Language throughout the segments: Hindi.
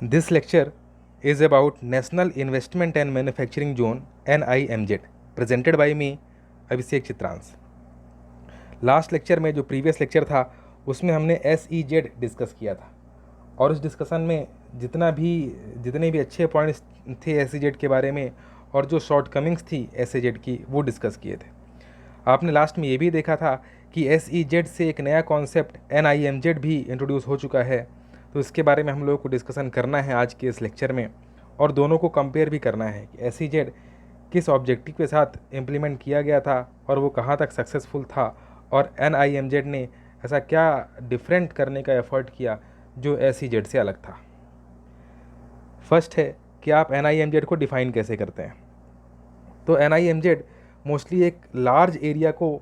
This lecture is about National Investment and Manufacturing Zone NIMZ presented by me Abhishek Chitransh. Last lecture में जो प्रीवियस लेक्चर था उसमें हमने SEZ डिस्कस किया था और उस डिस्कशन में जितने भी अच्छे पॉइंट्स थे SEZ के बारे में और जो शॉर्टकमिंग्स थी SEZ की वो डिस्कस किए थे। आपने लास्ट में ये भी देखा था कि SEZ से एक नया कॉन्सेप्ट NIMZ भी इंट्रोड्यूस हो चुका है, तो इसके बारे में हम लोगों को डिस्कशन करना है आज के इस लेक्चर में और दोनों को कंपेयर भी करना है कि SEZ किस ऑब्जेक्टिव के साथ इम्प्लीमेंट किया गया था और वो कहाँ तक सक्सेसफुल था और NIMZ ने ऐसा क्या डिफरेंट करने का एफर्ट किया जो SEZ से अलग था। फर्स्ट है कि आप NIMZ को डिफ़ाइन कैसे करते हैं। तो NIMZ मोस्टली एक लार्ज एरिया को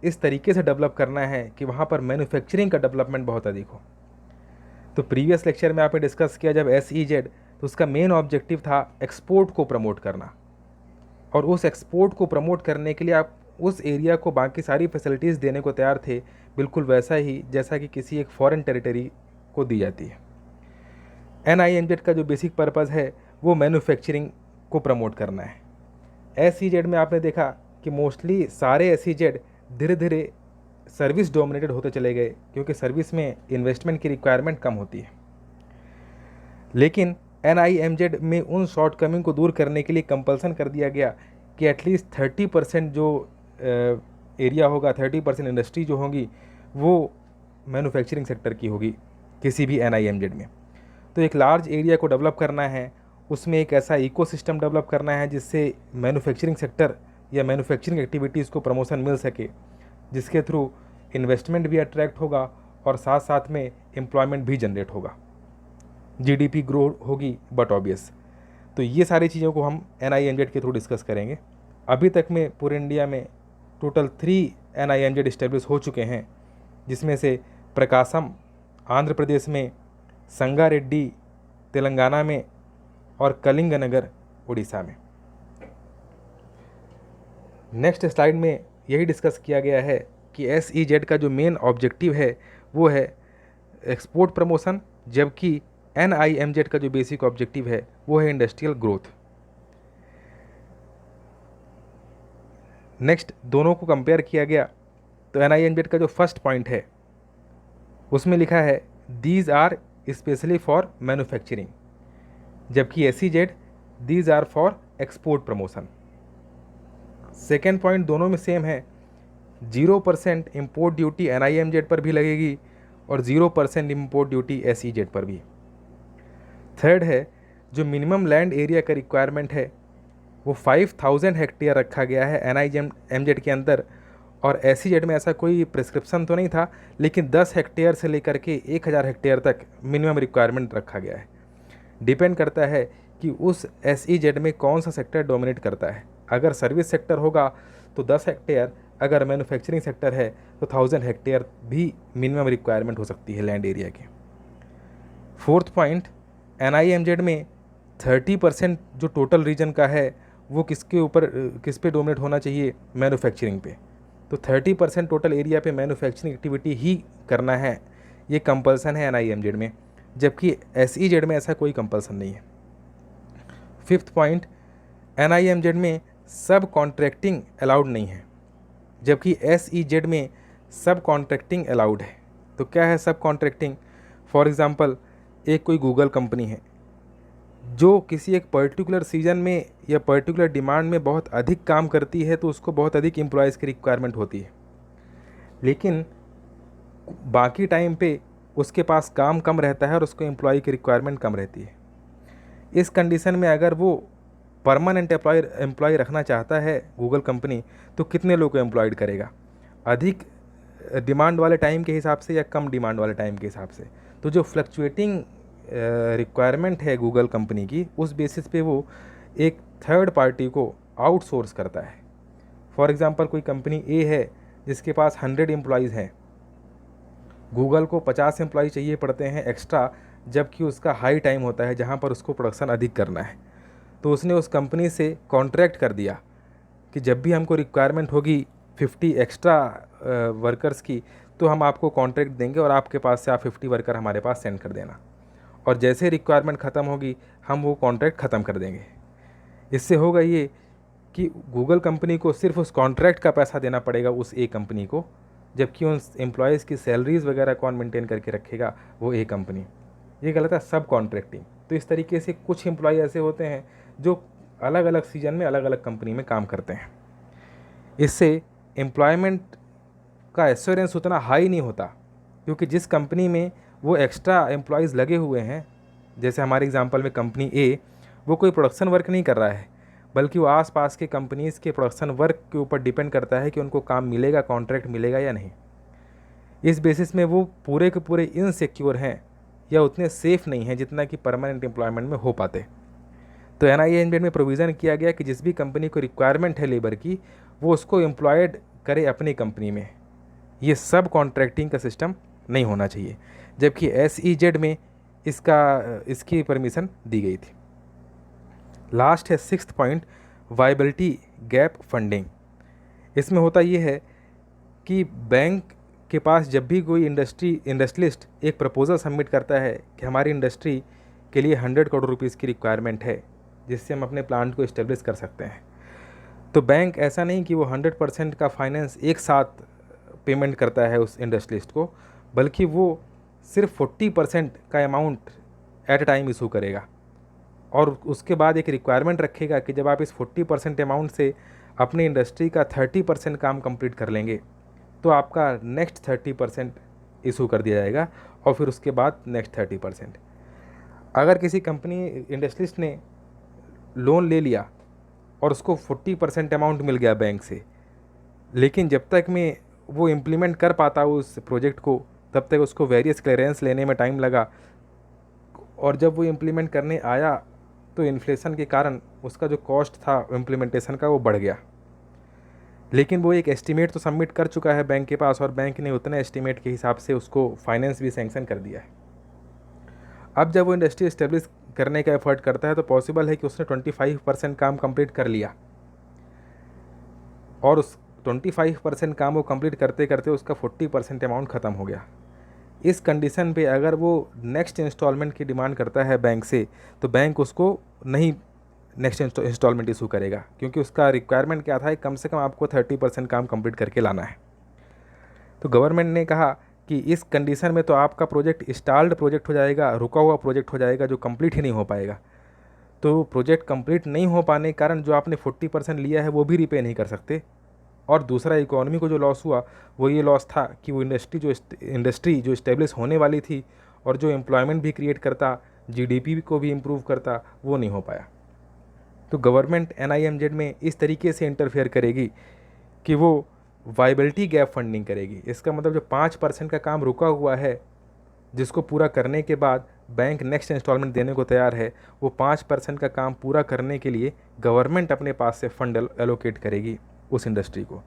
इस तरीके से डेवलप करना है कि वहाँ पर मैन्युफैक्चरिंग का डेवलपमेंट बहुत अधिक हो। तो प्रीवियस लेक्चर में आपने डिस्कस किया जब SEZ, तो उसका मेन ऑब्जेक्टिव था एक्सपोर्ट को प्रमोट करना और उस एक्सपोर्ट को प्रमोट करने के लिए आप उस एरिया को बाकी सारी फैसिलिटीज़ देने को तैयार थे, बिल्कुल वैसा ही जैसा कि किसी एक फॉरेन टेरिटरी को दी जाती है। NIMZ का जो बेसिक पर्पज़ है वो मैन्युफैक्चरिंग को प्रमोट करना है। SEZ में आपने देखा कि मोस्टली सारे SEZ धीरे धीरे सर्विस डोमिनेटेड होते चले गए क्योंकि सर्विस में इन्वेस्टमेंट की रिक्वायरमेंट कम होती है। लेकिन NIMZ में उन शॉर्टकमिंग को दूर करने के लिए कंपल्सन कर दिया गया कि एटलीस्ट 30% जो एरिया होगा, 30% इंडस्ट्री जो होगी वो मैन्युफैक्चरिंग सेक्टर की होगी किसी भी NIMZ में। तो एक लार्ज एरिया को डेवलप करना है, उसमें एक ऐसा इकोसिस्टम डेवलप करना है जिससे मैन्युफैक्चरिंग सेक्टर या मैन्युफैक्चरिंग एक्टिविटीज़ को प्रमोशन मिल सके, जिसके थ्रू इन्वेस्टमेंट भी अट्रैक्ट होगा और साथ साथ में एम्प्लॉयमेंट भी जनरेट होगा, GDP ग्रो होगी बट ऑब्वियस। तो ये सारी चीज़ों को हम NIMZ के थ्रू डिस्कस करेंगे। अभी तक में पूरे इंडिया में टोटल 3 NIMZ इस्टेब्लिश हो चुके हैं, जिसमें से प्रकाशम आंध्र प्रदेश में, संगारेड्डी तेलंगाना में और कलिंगनगर उड़ीसा में। नेक्स्ट स्लाइड में यही डिस्कस किया गया है कि SEZ का जो मेन ऑब्जेक्टिव है वो है एक्सपोर्ट प्रमोशन, जबकि NIMZ का जो बेसिक ऑब्जेक्टिव है वो है इंडस्ट्रियल ग्रोथ। नेक्स्ट दोनों को कंपेयर किया गया तो NIMZ का जो फर्स्ट पॉइंट है उसमें लिखा है these are specially for manufacturing, जबकि SEZ these are for export promotion. Second point दोनों में सेम है, 0% इम्पोर्ट ड्यूटी NIMZ पर भी लगेगी और 0% इम्पोर्ट ड्यूटी SEZ पर भी। थर्ड है जो मिनिमम लैंड एरिया का रिक्वायरमेंट है वो 5000 हेक्टेयर रखा गया है NIMZ के अंदर, और SEZ में ऐसा कोई प्रिस्क्रिप्शन तो नहीं था, लेकिन 10 हेक्टेयर से लेकर के 1000 हेक्टेयर तक मिनिमम रिक्वायरमेंट रखा गया है। डिपेंड करता है कि उस SEZ में कौन सा सेक्टर डोमिनेट करता है। अगर सर्विस सेक्टर होगा तो 10 हेक्टेयर, अगर मैन्युफैक्चरिंग सेक्टर है तो 1000 हेक्टेयर भी मिनिमम रिक्वायरमेंट हो सकती है लैंड एरिया की। फोर्थ पॉइंट, NIMZ में 30% जो टोटल रीजन का है वो किस पे डोमिनेट होना चाहिए, मैन्युफैक्चरिंग पे। तो 30% टोटल एरिया पे मैन्युफैक्चरिंग एक्टिविटी ही करना है, ये कंपल्सन है NIMZ में, जबकि SEZ में ऐसा कोई कंपल्सन नहीं है। फिफ्थ पॉइंट, NIMZ में सब कॉन्ट्रैक्टिंग अलाउड नहीं है, जबकि SEZ में सब कॉन्ट्रैक्टिंग अलाउड है। तो क्या है सब कॉन्ट्रैक्टिंग? फॉर एग्ज़ाम्पल एक कोई गूगल कंपनी है जो किसी एक पर्टिकुलर सीजन में या पर्टिकुलर डिमांड में बहुत अधिक काम करती है, तो उसको बहुत अधिक एम्प्लॉयज़ की रिक्वायरमेंट होती है, लेकिन बाकी टाइम पे उसके पास काम कम रहता है और उसको एम्प्लॉय की रिक्वायरमेंट कम रहती है। इस कंडीशन में अगर वो परमानेंट एम्प्लॉय रखना चाहता है गूगल कंपनी, तो कितने लोग को एम्प्लॉयड करेगा, अधिक डिमांड वाले टाइम के हिसाब से या कम डिमांड वाले टाइम के हिसाब से। तो जो फ्लक्चुएटिंग रिक्वायरमेंट है गूगल कंपनी की, उस बेसिस पे वो एक थर्ड पार्टी को आउटसोर्स करता है। फॉर एग्ज़ाम्पल कोई कंपनी A है जिसके पास 100 एम्प्लॉयज़ हैं, गूगल को 50 एम्प्लॉय चाहिए पड़ते हैं एक्स्ट्रा, जबकि उसका हाई टाइम होता है जहाँ पर उसको प्रोडक्शन अधिक करना है। तो उसने उस कंपनी से कॉन्ट्रैक्ट कर दिया कि जब भी हमको रिक्वायरमेंट होगी 50 एक्स्ट्रा वर्कर्स की, तो हम आपको कॉन्ट्रैक्ट देंगे और आपके पास से आप 50 वर्कर हमारे पास सेंड कर देना। और जैसे रिक्वायरमेंट ख़त्म होगी हम वो कॉन्ट्रैक्ट ख़त्म कर देंगे। इससे होगा ये कि गूगल कंपनी को सिर्फ उस कॉन्ट्रैक्ट का पैसा देना पड़ेगा उस ए कंपनी को, जबकि उन एम्प्लॉयज़ की सैलरीज़ वगैरह कौन मेंटेन करके रखेगा, वो ए कंपनी। ये गलत है, सब कॉन्ट्रैक्टिंग। तो इस तरीके से कुछ एम्प्लॉय ऐसे होते हैं जो अलग अलग सीजन में अलग अलग कंपनी में काम करते हैं। इससे एम्प्लॉयमेंट का एश्योरेंस उतना हाई नहीं होता, क्योंकि जिस कंपनी में वो एक्स्ट्रा एम्प्लॉयज़ लगे हुए हैं, जैसे हमारे एग्जांपल में कंपनी ए, वो कोई प्रोडक्शन वर्क नहीं कर रहा है, बल्कि वो आसपास के कंपनीज़ के प्रोडक्शन वर्क के ऊपर डिपेंड करता है कि उनको काम मिलेगा, कॉन्ट्रैक्ट मिलेगा या नहीं। इस बेसिस में वो पूरे के पूरे इनसिक्योर हैं या उतने सेफ़ नहीं हैं जितना कि परमानेंट एम्प्लॉयमेंट में हो पाते। तो NIMZ में प्रोविज़न किया गया कि जिस भी कंपनी को रिक्वायरमेंट है लेबर की, वो उसको एम्प्लॉयड करे अपनी कंपनी में। ये सब कॉन्ट्रैक्टिंग का सिस्टम नहीं होना चाहिए, जबकि SEZ में इसकी परमिशन दी गई थी। लास्ट है 6th point, viability gap funding. इसमें होता ये है कि बैंक के पास जब भी कोई इंडस्ट्रियलिस्ट एक प्रपोज़ल सबमिट करता है कि हमारी इंडस्ट्री के लिए 100 करोड़ रुपीज़ की रिक्वायरमेंट है जिससे हम अपने प्लांट को इस्टेब्लिश कर सकते हैं, तो बैंक ऐसा नहीं कि वो 100% का फाइनेंस एक साथ पेमेंट करता है उस इंडस्ट्रियलिस्ट को, बल्कि वो सिर्फ 40% का amount at a time issue करेगा और उसके बाद एक रिक्वायरमेंट रखेगा कि जब आप इस 40% अमाउंट से अपनी इंडस्ट्री का 30% काम कंप्लीट कर लेंगे तो आपका नेक्स्ट 30% इशू कर दिया जाएगा और फिर उसके बाद नेक्स्ट 30%। अगर किसी कंपनी इंडस्ट्रियलिस्ट ने लोन ले लिया और उसको 40% अमाउंट मिल गया बैंक से, लेकिन जब तक में वो इम्प्लीमेंट कर पाता उस प्रोजेक्ट को तब तक उसको वेरियस क्लियरेंस लेने में टाइम लगा, और जब वो इम्प्लीमेंट करने आया तो इन्फ्लेशन के कारण उसका जो कॉस्ट था इम्प्लीमेंटेशन का वो बढ़ गया। लेकिन वो एक एस्टीमेट तो सबमिट कर चुका है बैंक के पास और बैंक ने उतने एस्टीमेट के हिसाब से उसको फाइनेंस भी सैंक्शन कर दिया है। अब जब वो इंडस्ट्री इस्टेब्लिश करने का एफर्ट करता है तो पॉसिबल है कि उसने 25% काम कंप्लीट कर लिया और उस 25% काम वो कंप्लीट करते करते उसका 40% अमाउंट ख़त्म हो गया। इस कंडीशन पे अगर वो नेक्स्ट इंस्टॉलमेंट की डिमांड करता है बैंक से तो बैंक उसको नहीं नेक्स्ट इंस्टॉलमेंट इशू करेगा, क्योंकि उसका रिक्वायरमेंट क्या था, कम से कम आपको 30% काम कंप्लीट करके लाना है। तो गवर्नमेंट ने कहा कि इस कंडीशन में तो आपका प्रोजेक्ट स्टाल्ड प्रोजेक्ट हो जाएगा, रुका हुआ प्रोजेक्ट हो जाएगा जो कंप्लीट ही नहीं हो पाएगा। तो प्रोजेक्ट कंप्लीट नहीं हो पाने के कारण जो आपने 40% लिया है वो भी रिपे नहीं कर सकते, और दूसरा इकोनॉमी को जो लॉस हुआ वो ये लॉस था कि वो इंडस्ट्री जो इस्टेब्लिश होने वाली थी और जो एम्प्लॉयमेंट भी क्रिएट करता, GDP को भी इम्प्रूव करता, वो नहीं हो पाया। तो गवर्नमेंट NIMZ में इस तरीके से इंटरफेयर करेगी कि वो वायबिलिटी गैप फंडिंग करेगी। इसका मतलब जो 5% का काम रुका हुआ है जिसको पूरा करने के बाद बैंक नेक्स्ट इंस्टॉलमेंट देने को तैयार है, वो 5% का काम पूरा करने के लिए गवर्नमेंट अपने पास से फंड एलोकेट करेगी उस इंडस्ट्री को,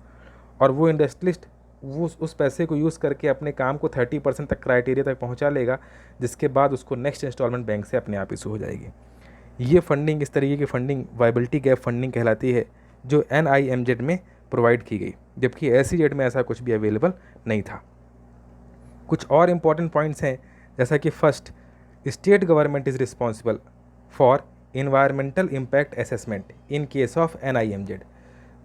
और वो इंडस्ट्रियलिस्ट वो उस पैसे को यूज़ करके अपने काम को 30% तक क्राइटेरिया तक पहुंचा लेगा, जिसके बाद उसको नेक्स्ट इंस्टॉलमेंट बैंक से अपने आप इशू हो जाएगी। ये फंडिंग, इस तरीके की फंडिंग वायबिलिटी गैप फंडिंग कहलाती है, जो NIMZ में प्रोवाइड की गई, जबकि SEZ में ऐसा कुछ भी अवेलेबल नहीं था। कुछ और इम्पॉर्टेंट पॉइंट्स हैं, जैसा कि first, state government is responsible for environmental impact assessment in case of NIMZ।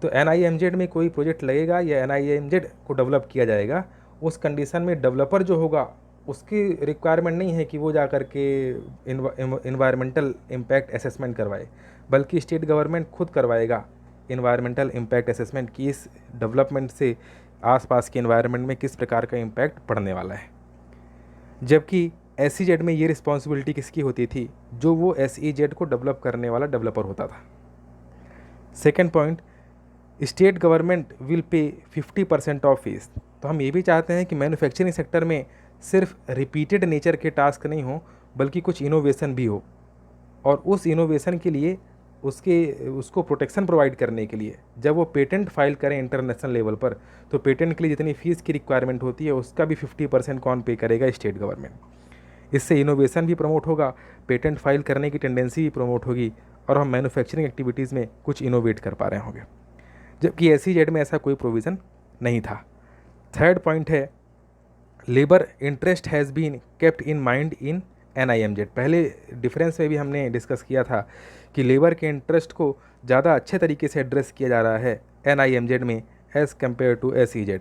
तो NIMZ में कोई प्रोजेक्ट लगेगा या NIMZ को डेवलप किया जाएगा, उस कंडीशन में डेवलपर जो होगा उसकी रिक्वायरमेंट नहीं है कि वो जा कर के इन्वायरमेंटल इम्पैक्ट असेसमेंट करवाए, बल्कि स्टेट गवर्नमेंट खुद करवाएगा इन्वायरमेंटल इम्पैक्ट असेसमेंट की इस डेवलपमेंट से आसपास के इन्वायरमेंट में किस प्रकार का इम्पैक्ट पड़ने वाला है। जबकि SEZ में ये रिस्पॉन्सिबिलिटी किसकी होती थी, जो वो SEZ को डेवलप करने वाला डेवलपर होता था। Second point, state government will pay 50% of fees. तो हम ये भी चाहते हैं कि मैन्युफैक्चरिंग सेक्टर में सिर्फ रिपीटेड नेचर के टास्क नहीं हो, बल्कि कुछ इनोवेशन भी हो, और उस इनोवेशन के लिए उसको प्रोटेक्शन प्रोवाइड करने के लिए जब वो पेटेंट फाइल करें इंटरनेशनल लेवल पर, तो पेटेंट के लिए जितनी फ़ीस की रिक्वायरमेंट होती है उसका भी 50% कौन पे करेगा, स्टेट गवर्नमेंट। इससे इनोवेशन भी प्रमोट होगा, पेटेंट फाइल करने की टेंडेंसी भी प्रमोट होगी, और हम मैन्युफैक्चरिंग एक्टिविटीज़ में कुछ इनोवेट कर पा रहे होंगे, जबकि SEZ में ऐसा कोई प्रोविज़न नहीं था। थर्ड पॉइंट है, labour interest has been kept in mind in NIMZ। पहले डिफरेंस में भी हमने डिस्कस किया था कि लेबर के इंटरेस्ट को ज़्यादा अच्छे तरीके से एड्रेस किया जा रहा है NIMZ में एज़ कम्पेयर टू SEZ।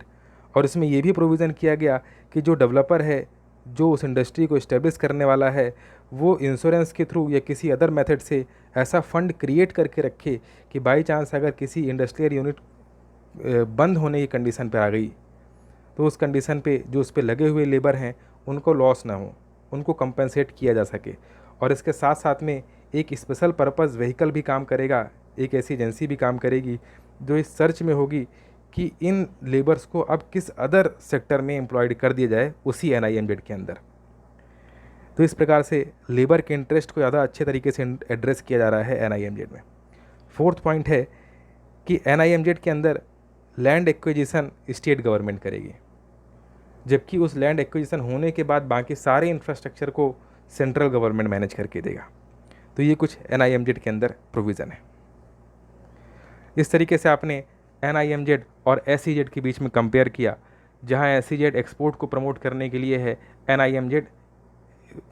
और इसमें ये भी प्रोविज़न किया गया कि जो डेवलपर है, जो उस इंडस्ट्री को इस्टेब्लिश करने वाला है, वो इंश्योरेंस के थ्रू या किसी अदर मेथड से ऐसा फंड क्रिएट करके रखे कि बाई चांस अगर किसी इंडस्ट्रियल यूनिट बंद होने की कंडीशन पे आ गई तो उस कंडीशन पे जो उस पे लगे हुए लेबर हैं उनको लॉस ना हो, उनको कंपनसेट किया जा सके। और इसके साथ साथ में एक स्पेशल पर्पस व्हीकल भी काम करेगा, एक ऐसी एजेंसी भी काम करेगी जो इस सर्च में होगी कि इन लेबर्स को अब किस अदर सेक्टर में एम्प्लॉयड कर दिया जाए उसी NIMZ के अंदर। तो इस प्रकार से लेबर के इंटरेस्ट को ज़्यादा अच्छे तरीके से एड्रेस किया जा रहा है NIMZ में। फोर्थ पॉइंट है कि NIMZ के अंदर लैंड एक्विजिशन स्टेट गवर्नमेंट करेगी, जबकि उस लैंड एक्विजिशन होने के बाद बाकी सारे इंफ्रास्ट्रक्चर को सेंट्रल गवर्नमेंट मैनेज करके देगा। तो ये कुछ NIMZ के अंदर प्रोविज़न है। इस तरीके से आपने NIMZ और SEZ के बीच में कंपेयर किया। जहाँ SEZ एक्सपोर्ट को प्रमोट करने के लिए है, NIMZ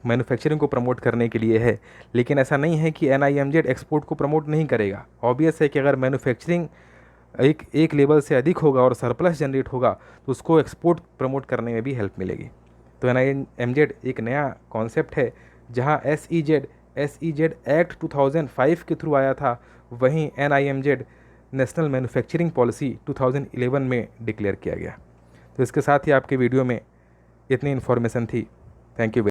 मैन्युफैक्चरिंग को प्रमोट करने के लिए है। लेकिन ऐसा नहीं है कि NIMZ एक्सपोर्ट को प्रमोट नहीं करेगा। ऑब्वियस है कि अगर मैन्युफैक्चरिंग एक लेवल से अधिक होगा और सरप्लस जनरेट होगा तो उसको एक्सपोर्ट प्रमोट करने में भी हेल्प मिलेगी। तो NIMZ एक नया कॉन्सेप्ट है। जहाँ SEZ एक्ट 2005 के थ्रू आया था, वहीं NIMZ नेशनल मैन्युफैक्चरिंग पॉलिसी 2011 में डिक्लेयर किया गया। तो इसके साथ ही आपके वीडियो में इतनी इन्फॉर्मेशन थी। Thank you.